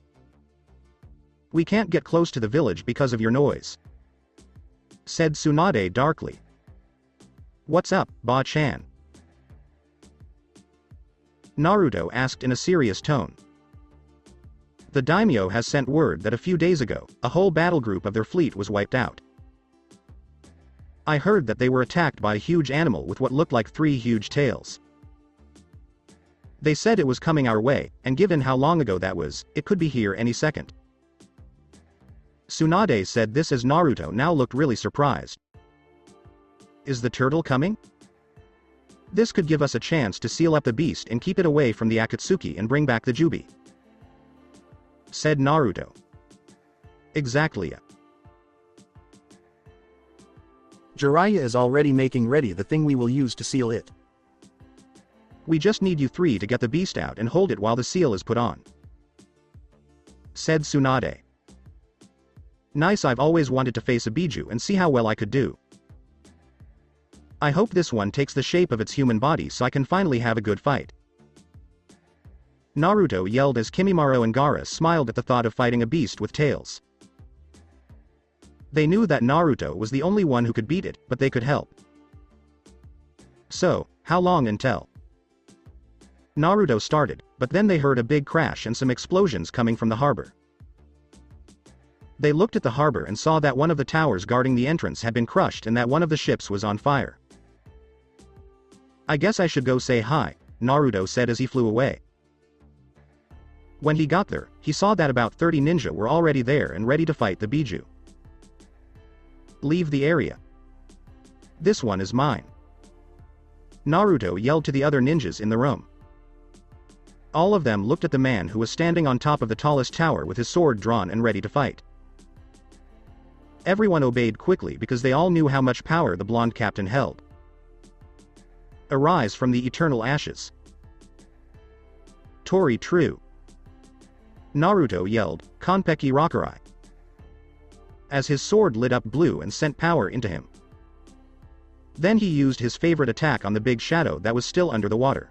We can't get close to the village because of your noise, said Tsunade darkly. What's up, Ba-chan? Naruto asked in a serious tone. The daimyo has sent word that a few days ago, a whole battle group of their fleet was wiped out. I heard that they were attacked by a huge animal with what looked like 3 huge tails. They said it was coming our way, and given how long ago that was, it could be here any second. Tsunade said this as Naruto now looked really surprised. Is the turtle coming? This could give us a chance to seal up the beast and keep it away from the Akatsuki and bring back the Jubi, said Naruto. Exactly. Jiraiya is already making ready the thing we will use to seal it. We just need you three to get the beast out and hold it while the seal is put on," said Tsunade. "Nice, I've always wanted to face a Biju and see how well I could do. I hope this one takes the shape of its human body so I can finally have a good fight." Naruto yelled as Kimimaro and Gaara smiled at the thought of fighting a beast with tails. They knew that Naruto was the only one who could beat it, but they could help. "So, how long until?" Naruto started, but then they heard a big crash and some explosions coming from the harbor. They looked at the harbor and saw that one of the towers guarding the entrance had been crushed and that one of the ships was on fire. "I guess I should go say hi," Naruto said as he flew away. When he got there, he saw that about 30 ninja were already there and ready to fight the Biju. "Leave the area. This one is mine," Naruto yelled to the other ninjas in the room. All of them looked at the man who was standing on top of the tallest tower with his sword drawn and ready to fight. Everyone obeyed quickly because they all knew how much power the blonde captain held. "Arise from the eternal ashes. Tori true," Naruto yelled, "Konpeki Rakurai," as his sword lit up blue and sent power into him. Then he used his favorite attack on the big shadow that was still under the water.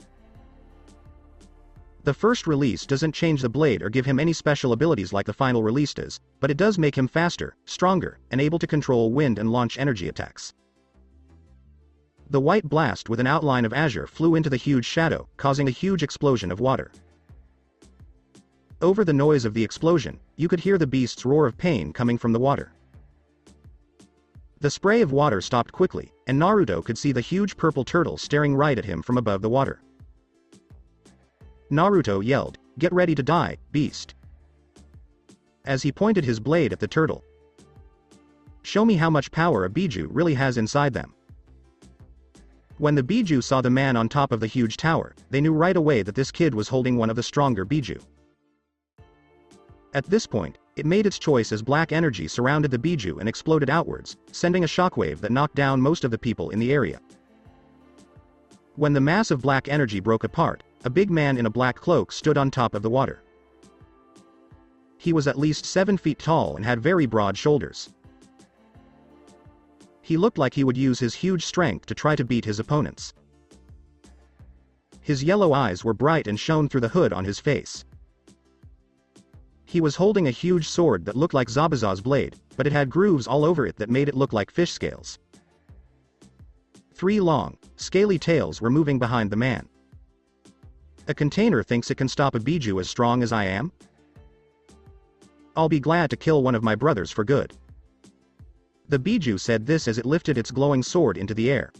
The first release doesn't change the blade or give him any special abilities like the final release does, but it does make him faster, stronger, and able to control wind and launch energy attacks. The white blast with an outline of azure flew into the huge shadow, causing a huge explosion of water. Over the noise of the explosion, you could hear the beast's roar of pain coming from the water. The spray of water stopped quickly, and Naruto could see the huge purple turtle staring right at him from above the water. Naruto yelled, "Get ready to die, beast," as he pointed his blade at the turtle. "Show me how much power a Biju really has inside them." When the Biju saw the man on top of the huge tower, they knew right away that this kid was holding one of the stronger Biju. At this point, it made its choice as black energy surrounded the Biju and exploded outwards, sending a shockwave that knocked down most of the people in the area. When the mass of black energy broke apart, a big man in a black cloak stood on top of the water. He was at least 7 feet tall and had very broad shoulders. He looked like he would use his huge strength to try to beat his opponents. His yellow eyes were bright and shone through the hood on his face. He was holding a huge sword that looked like Zabuza's blade, but it had grooves all over it that made it look like fish scales. 3 long, scaly tails were moving behind the man. "A container thinks it can stop a Biju as strong as I am? I'll be glad to kill one of my brothers for good." The Biju said this as it lifted its glowing sword into the air.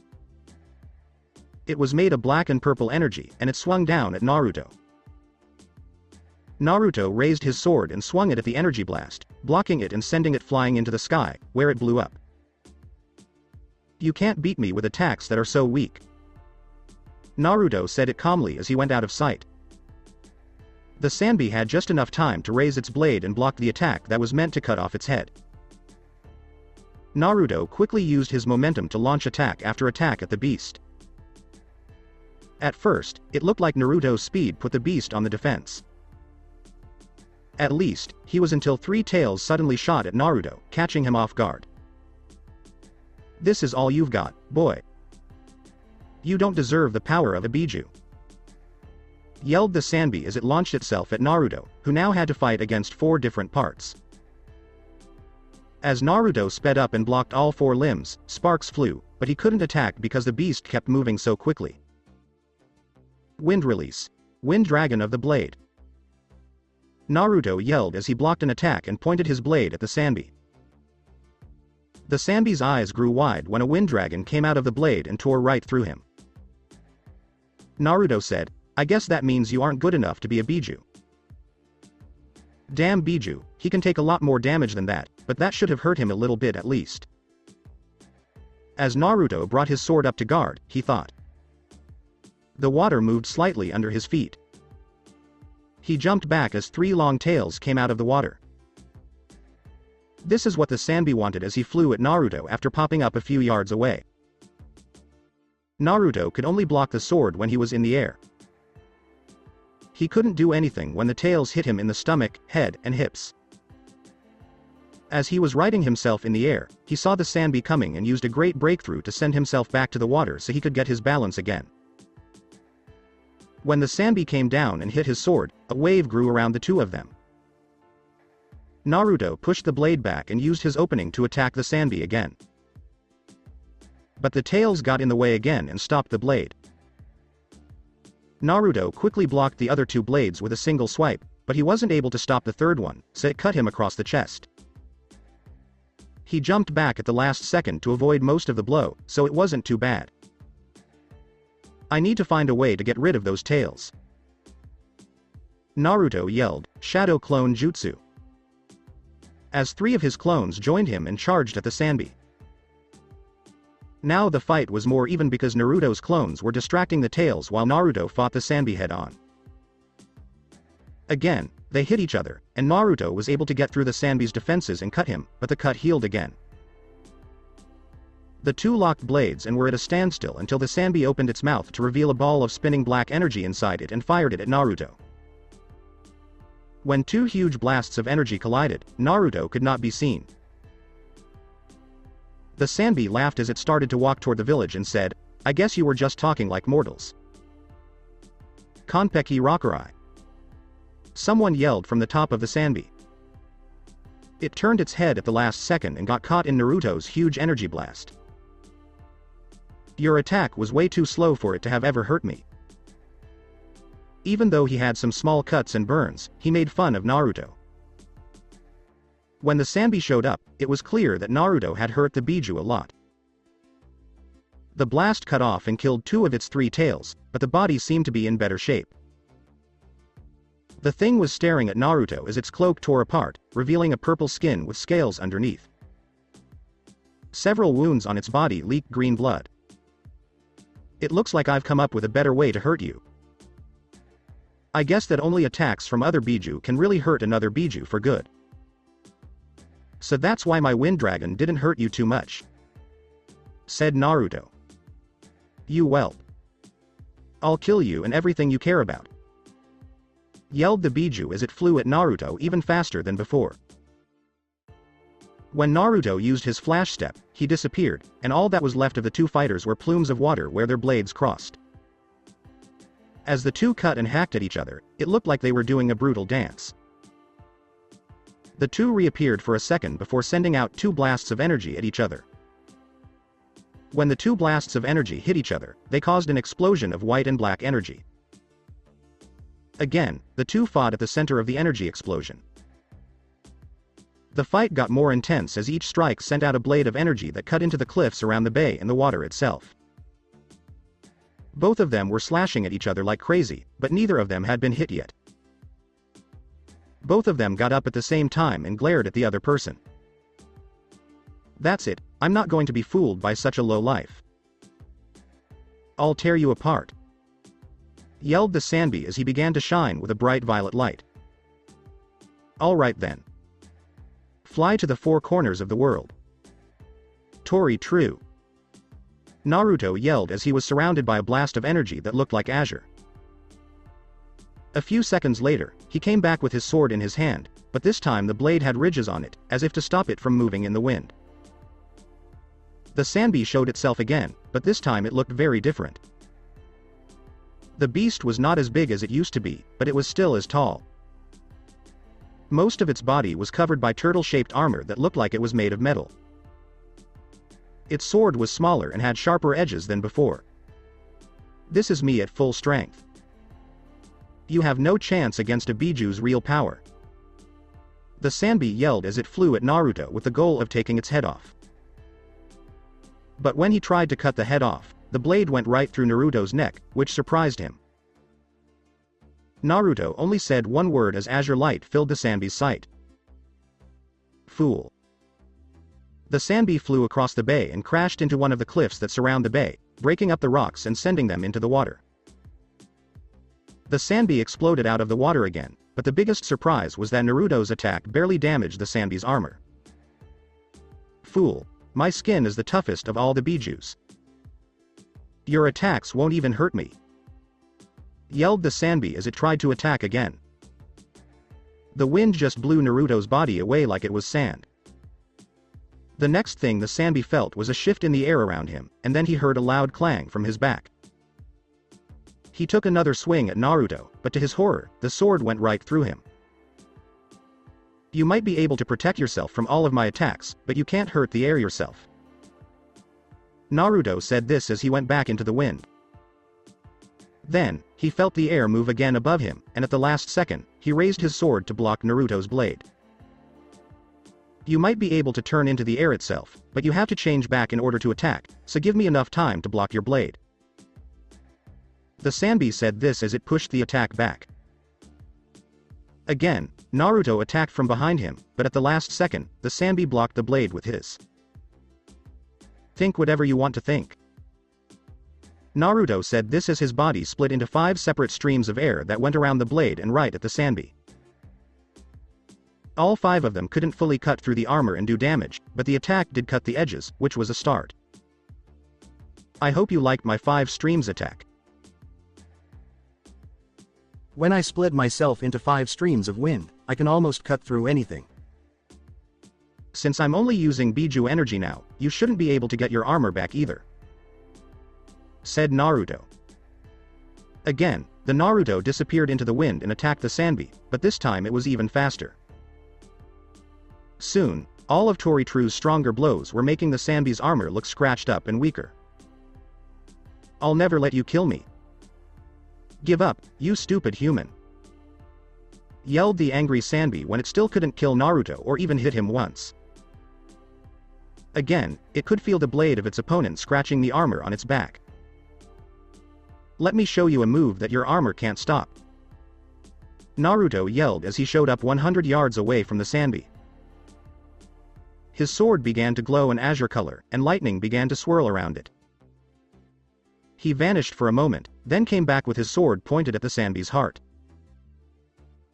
It was made of black and purple energy, and it swung down at Naruto. Naruto raised his sword and swung it at the energy blast, blocking it and sending it flying into the sky, where it blew up. "You can't beat me with attacks that are so weak," Naruto said it calmly as he went out of sight. The Sambi had just enough time to raise its blade and block the attack that was meant to cut off its head. Naruto quickly used his momentum to launch attack after attack at the beast. At first, it looked like Naruto's speed put the beast on the defense. At least, he was until 3 tails suddenly shot at Naruto, catching him off guard. "This is all you've got, boy. You don't deserve the power of a Biju," yelled the Sambi as it launched itself at Naruto, who now had to fight against 4 different parts. As Naruto sped up and blocked all 4 limbs, sparks flew, but he couldn't attack because the beast kept moving so quickly. "Wind release. Wind dragon of the blade," Naruto yelled as he blocked an attack and pointed his blade at the Sambi. The Sambi's eyes grew wide when a wind dragon came out of the blade and tore right through him. Naruto said, "I guess that means you aren't good enough to be a Biju." "Damn Biju, he can take a lot more damage than that, but that should have hurt him a little bit at least." As Naruto brought his sword up to guard, he thought. The water moved slightly under his feet. He jumped back as 3 long tails came out of the water. This is what the Sambi wanted as he flew at Naruto after popping up a few yards away. Naruto could only block the sword when he was in the air. He couldn't do anything when the tails hit him in the stomach, head, and hips. As he was righting himself in the air, he saw the Sambi coming and used a great breakthrough to send himself back to the water so he could get his balance again. When the Sambi came down and hit his sword, a wave grew around the two of them. Naruto pushed the blade back and used his opening to attack the Sambi again. But the tails got in the way again and stopped the blade. Naruto quickly blocked the other two blades with a single swipe, but he wasn't able to stop the third one, so it cut him across the chest. He jumped back at the last second to avoid most of the blow, so it wasn't too bad. I need to find a way to get rid of those tails. Naruto yelled, "Shadow Clone Jutsu!" As 3 of his clones joined him and charged at the Sambi. Now the fight was more even because Naruto's clones were distracting the tails while Naruto fought the Sambi head-on. Again, they hit each other, and Naruto was able to get through the Sambi's defenses and cut him, but the cut healed again. The two locked blades and were at a standstill until the Sambi opened its mouth to reveal a ball of spinning black energy inside it and fired it at Naruto. When 2 huge blasts of energy collided, Naruto could not be seen. The Sambi laughed as it started to walk toward the village and said, "I guess you were just talking like mortals." Konpeki Rakurai. Someone yelled from the top of the Sambi. It turned its head at the last second and got caught in Naruto's huge energy blast. "Your attack was way too slow for it to have ever hurt me." Even though he had some small cuts and burns, he made fun of Naruto. When the Sambi showed up, it was clear that Naruto had hurt the Biju a lot. The blast cut off and killed 2 of its 3 tails, but the body seemed to be in better shape. The thing was staring at Naruto as its cloak tore apart, revealing a purple skin with scales underneath. Several wounds on its body leaked green blood. "It looks like I've come up with a better way to hurt you. I guess that only attacks from other Biju can really hurt another Biju for good. So that's why my Wind Dragon didn't hurt you too much," said Naruto. "You whelp. I'll kill you and everything you care about," yelled the Biju as it flew at Naruto even faster than before. When Naruto used his flash step, he disappeared, and all that was left of the 2 fighters were plumes of water where their blades crossed. As the 2 cut and hacked at each other, it looked like they were doing a brutal dance. The 2 reappeared for a second before sending out 2 blasts of energy at each other. When the 2 blasts of energy hit each other, they caused an explosion of white and black energy. Again, the 2 fought at the center of the energy explosion. The fight got more intense as each strike sent out a blade of energy that cut into the cliffs around the bay and the water itself. Both of them were slashing at each other like crazy, but neither of them had been hit yet. Both of them got up at the same time and glared at the other person. "That's it, I'm not going to be fooled by such a low life. I'll tear you apart," yelled the Sambi as he began to shine with a bright violet light. "All right then. Fly to the 4 corners of the world. Tori true," Naruto yelled as he was surrounded by a blast of energy that looked like azure. A few seconds later, he came back with his sword in his hand, but this time the blade had ridges on it, as if to stop it from moving in the wind. The Sambi showed itself again, but this time it looked very different. The beast was not as big as it used to be, but it was still as tall. Most of its body was covered by turtle-shaped armor that looked like it was made of metal. Its sword was smaller and had sharper edges than before. "This is me at full strength. You have no chance against a Biju's real power," the Sambi yelled as it flew at Naruto with the goal of taking its head off. But when he tried to cut the head off, the blade went right through Naruto's neck, which surprised him. Naruto only said one word as azure light filled the Sambi's sight. "Fool." The Sambi flew across the bay and crashed into one of the cliffs that surround the bay, breaking up the rocks and sending them into the water. The Sambi exploded out of the water again, but the biggest surprise was that Naruto's attack barely damaged the Sambi's armor. Fool. My skin is the toughest of all the bijus. Your attacks won't even hurt me. Yelled the Sambi as it tried to attack again. The wind just blew Naruto's body away like it was sand. The next thing the Sambi felt was a shift in the air around him, and then he heard a loud clang from his back. He took another swing at Naruto, but to his horror, the sword went right through him. You might be able to protect yourself from all of my attacks, but you can't hurt the air yourself. Naruto said this as he went back into the wind. Then, he felt the air move again above him, and at the last second, he raised his sword to block Naruto's blade. You might be able to turn into the air itself, but you have to change back in order to attack, so give me enough time to block your blade. The Sambi said this as it pushed the attack back. Again, Naruto attacked from behind him, but at the last second, the Sambi blocked the blade with his. Think whatever you want to think. Naruto said this as his body split into 5 separate streams of air that went around the blade and right at the Sambi. All 5 of them couldn't fully cut through the armor and do damage, but the attack did cut the edges, which was a start. I hope you liked my 5 streams attack. When I split myself into 5 streams of wind, I can almost cut through anything. Since I'm only using Biju energy now, you shouldn't be able to get your armor back either. Said Naruto. Again, the Naruto disappeared into the wind and attacked the Sambi, but this time it was even faster. Soon, all of Toritru's stronger blows were making the Sambi's armor look scratched up and weaker. I'll never let you kill me. Give up, you stupid human. Yelled the angry Sambi when it still couldn't kill Naruto or even hit him once. Again, it could feel the blade of its opponent scratching the armor on its back. Let me show you a move that your armor can't stop. Naruto yelled as he showed up 100 yards away from the Sambi. His sword began to glow an azure color, and lightning began to swirl around it. He vanished for a moment, then came back with his sword pointed at the Sambi's heart.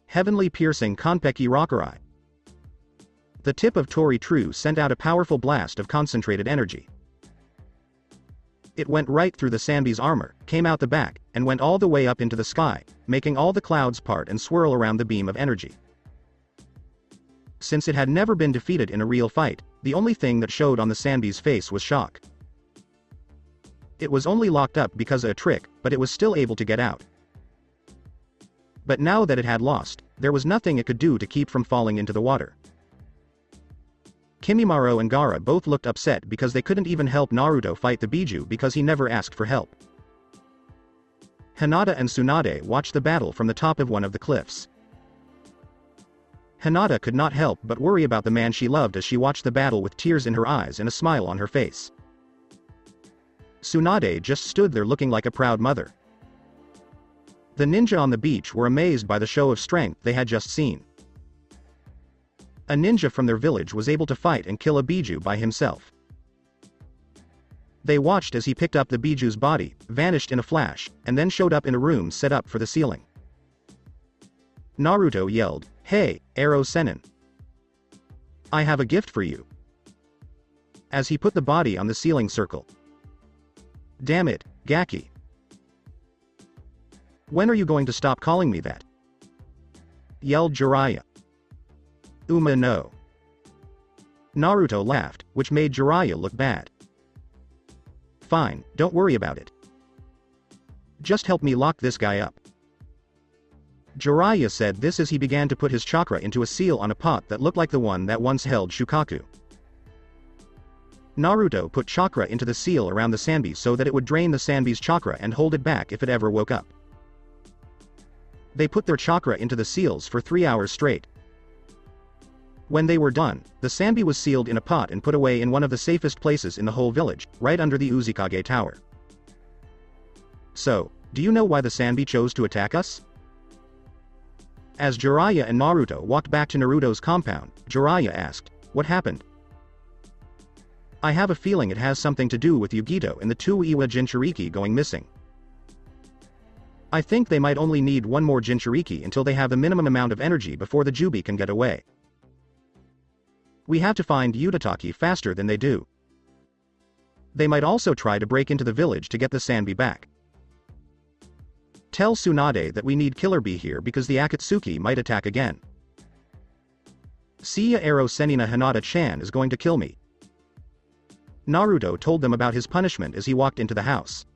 Heavenly piercing Konpeki Rokurai. The tip of Toritu sent out a powerful blast of concentrated energy. It went right through the Sambi's armor, came out the back, and went all the way up into the sky, making all the clouds part and swirl around the beam of energy. Since it had never been defeated in a real fight, the only thing that showed on the Sambi's face was shock. It was only locked up because of a trick, but it was still able to get out. But now that it had lost, there was nothing it could do to keep from falling into the water. Kimimaro and Gaara both looked upset because they couldn't even help Naruto fight the Biju because he never asked for help. Hinata and Tsunade watched the battle from the top of one of the cliffs. Hinata could not help but worry about the man she loved as she watched the battle with tears in her eyes and a smile on her face. Tsunade just stood there looking like a proud mother. The ninja on the beach were amazed by the show of strength they had just seen. A ninja from their village was able to fight and kill a Biju by himself. They watched as he picked up the Biju's body, vanished in a flash, and then showed up in a room set up for the ceiling. Naruto yelled, "Hey, Arrow Sennin! I have a gift for you." As he put the body on the ceiling circle. Damn it, Gaki. When are you going to stop calling me that? Yelled Jiraiya. Uma no. Naruto laughed, which made Jiraiya look bad. Fine, don't worry about it. Just help me lock this guy up. Jiraiya said this as he began to put his chakra into a seal on a pot that looked like the one that once held Shukaku. Naruto put chakra into the seal around the Sambi so that it would drain the Sambi's chakra and hold it back if it ever woke up. They put their chakra into the seals for 3 hours straight. When they were done, the Sambi was sealed in a pot and put away in one of the safest places in the whole village, right under the Uzukage Tower. So, do you know why the Sambi chose to attack us? As Jiraiya and Naruto walked back to Naruto's compound, Jiraiya asked, "What happened?" "I have a feeling it has something to do with Yugito and the 2 Iwa Jinchuriki going missing. I think they might only need 1 more Jinchuriki until they have the minimum amount of energy before the Jubi can get away. We have to find Utataki faster than they do. They might also try to break into the village to get the Sambi back. Tell Tsunade that we need Killer Bee here because the Akatsuki might attack again. Siya Ero Senina Hinata-chan is going to kill me. Naruto told them about his punishment as he walked into the house.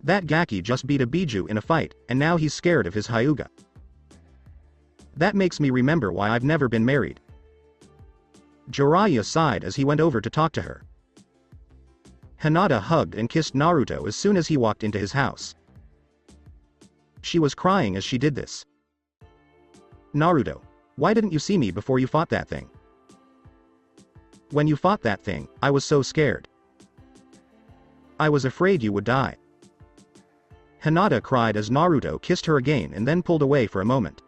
That Gaki just beat a Biju in a fight, and now he's scared of his Hyuga. That makes me remember why I've never been married. Jiraiya sighed as he went over to talk to her. Hinata hugged and kissed Naruto as soon as he walked into his house. She was crying as she did this. Naruto, why didn't you see me before you fought that thing? When you fought that thing, I was so scared. I was afraid you would die. Hinata cried as Naruto kissed her again and then pulled away for a moment.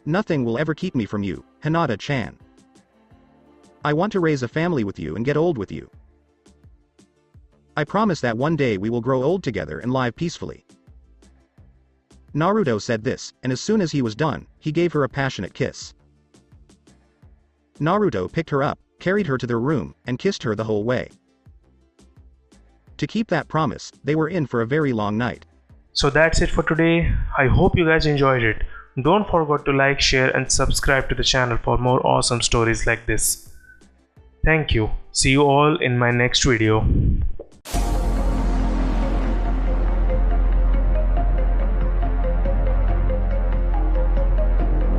Nothing will ever keep me from you, Hinata-chan. I want to raise a family with you and get old with you. I promise that one day we will grow old together and live peacefully. Naruto said this, and as soon as he was done, he gave her a passionate kiss. Naruto picked her up, carried her to their room, and kissed her the whole way. To keep that promise, they were in for a very long night. So that's it for today. I hope you guys enjoyed it. Don't forget to like, share and subscribe to the channel for more awesome stories like this. Thank you. See you all in my next video.